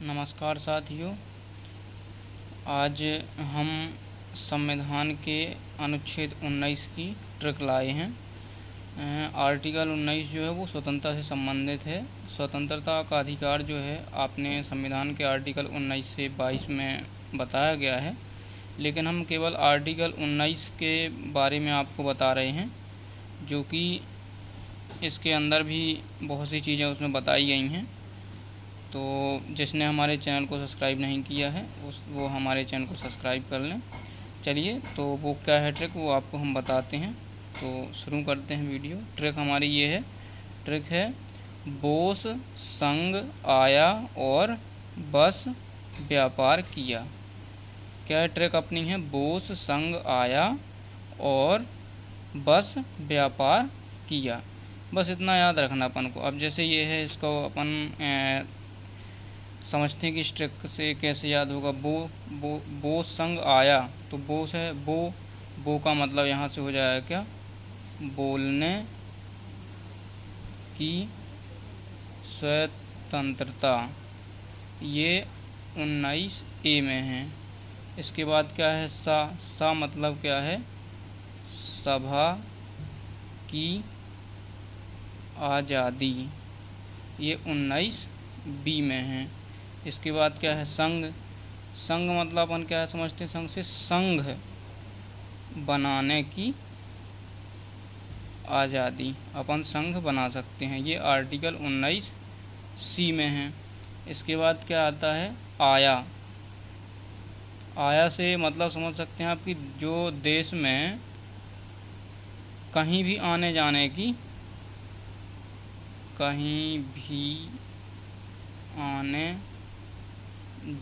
नमस्कार साथियों, आज हम संविधान के अनुच्छेद 19 की ट्रिक लाए हैं। आर्टिकल 19 जो है वो स्वतंत्रता से संबंधित है। स्वतंत्रता का अधिकार जो है आपने संविधान के आर्टिकल 19 से 22 में बताया गया है, लेकिन हम केवल आर्टिकल 19 के बारे में आपको बता रहे हैं, जो कि इसके अंदर भी बहुत सी चीज़ें उसमें बताई गई हैं। तो जिसने हमारे चैनल को सब्सक्राइब नहीं किया है वो हमारे चैनल को सब्सक्राइब कर लें। चलिए, तो वो क्या है ट्रिक, वो आपको हम बताते हैं। तो शुरू करते हैं वीडियो। ट्रिक हमारी ये है, ट्रिक है बोस संघ आया और बस व्यापार किया। क्या ट्रिक अपनी है? बोस संघ आया और बस व्यापार किया। बस इतना याद रखना अपन को। अब जैसे ये है, इसको अपन समझते हैं कि इस ट्रिक से कैसे याद होगा। बो संग आया, तो बोस है, बो का मतलब यहाँ से हो जाएगा क्या? बोलने की स्वतंत्रता। ये 19A में है। इसके बाद क्या है? सा मतलब क्या है? सभा की आज़ादी। ये 19B में है। इसके बाद क्या है? संघ मतलब अपन क्या है समझते हैं? संघ से संघ बनाने की आज़ादी। अपन संघ बना सकते हैं। ये आर्टिकल 19C में है। इसके बाद क्या आता है? आया से मतलब समझ सकते हैं आपकी, जो देश में कहीं भी आने जाने की, कहीं भी आने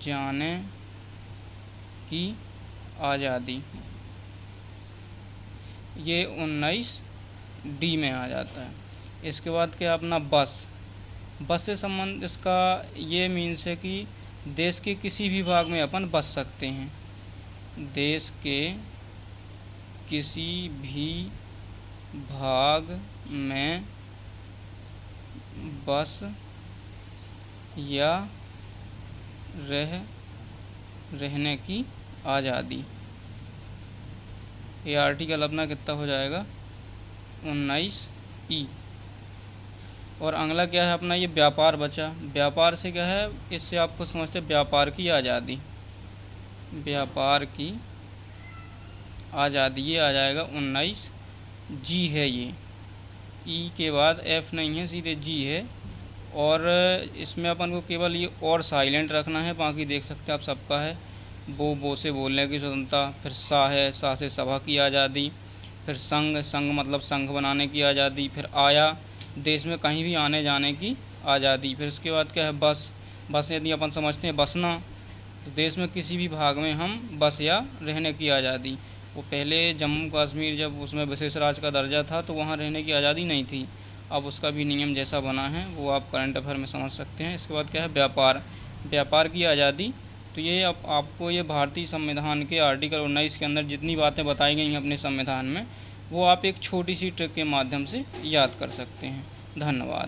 जाने की आज़ादी। ये 19D में आ जाता है। इसके बाद क्या अपना बस से संबंध, इसका ये मीन्स है कि देश के किसी भी भाग में अपन बस सकते हैं। देश के किसी भी भाग में बस या रहने की आज़ादी। ये आर्टिकल अपना कितना हो जाएगा? 19E। और अगला क्या है अपना? ये व्यापार बचा। व्यापार से क्या है? इससे आपको समझते हैं व्यापार की आज़ादी। व्यापार की आज़ादी ये आ जाएगा 19G है। ये E के बाद F नहीं है, सीधे G है। और इसमें अपन को केवल ये और साइलेंट रखना है, बाकी देख सकते हैं आप सबका है। बो से बोलने की स्वतंत्रता, फिर सा है, सा से सभा की आज़ादी, फिर संघ मतलब संघ बनाने की आज़ादी, फिर आया, देश में कहीं भी आने जाने की आज़ादी। फिर इसके बाद क्या है? बस यदि अपन समझते हैं बसना, तो देश में किसी भी भाग में हम बस या रहने की आज़ादी। वो पहले जम्मू कश्मीर जब उसमें विशेष राज्य का दर्जा था, तो वहाँ रहने की आज़ादी नहीं थी। अब उसका भी नियम जैसा बना है वो आप करंट अफेयर में समझ सकते हैं। इसके बाद क्या है? व्यापार की आज़ादी। तो ये आपको ये भारतीय संविधान के आर्टिकल 19 के अंदर जितनी बातें बताई गई हैं अपने संविधान में, वो आप एक छोटी सी ट्रिक के माध्यम से याद कर सकते हैं। धन्यवाद।